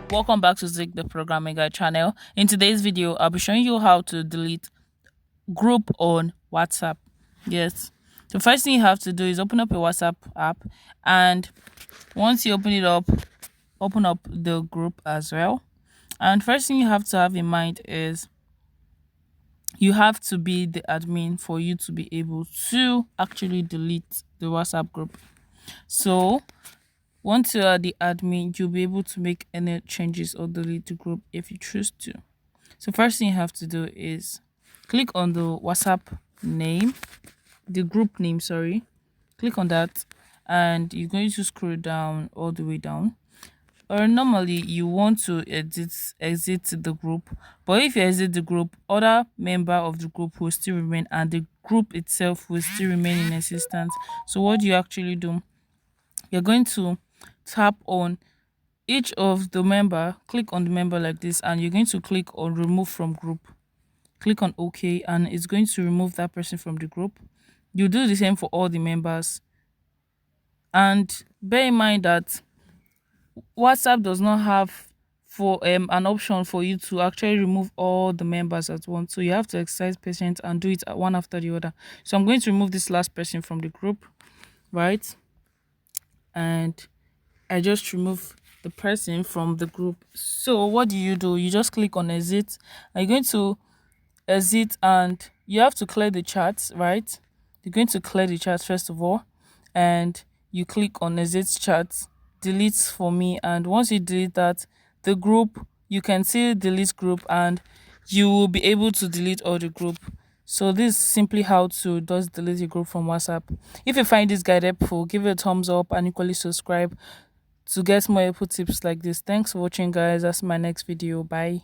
Welcome back to Zik the Programming Guide channel. In today's video, I'll be showing you how to delete group on WhatsApp. Yes. The first thing you have to do is open up your WhatsApp app, and once you open it up, open up the group as well. And first thing you have to have in mind is you have to be the admin for you to be able to actually delete the WhatsApp group. So once you are the admin, you'll be able to make any changes or delete the group if you choose to. So first thing you have to do is click on the WhatsApp name, the group name, sorry. Click on that, and you're going to scroll down all the way down. Or normally you want to exit the group, but if you exit the group, other member of the group will still remain and the group itself will still remain in existence. So what do you actually do? You're going to tap on each of the member, click on the member like this, and you're going to click on remove from group. Click on OK, and it's going to remove that person from the group. You do the same for all the members, and bear in mind that WhatsApp does not have for an option for you to actually remove all the members at once, so you have to exercise patience and do it one after the other. So I'm going to remove this last person from the group, right? And I just remove the person from the group. So what do? You just click on exit. Are you going to exit, and you have to clear the chat, right? You're going to clear the chat first of all, and you click on exit chat, delete for me, and once you delete that, the group, you can see delete group, and you will be able to delete all the group. So this is simply how to just delete a group from WhatsApp. If you find this guide helpful, give it a thumbs up and equally subscribe to get more helpful tips like this. Thanks for watching, guys. That's my next video. Bye.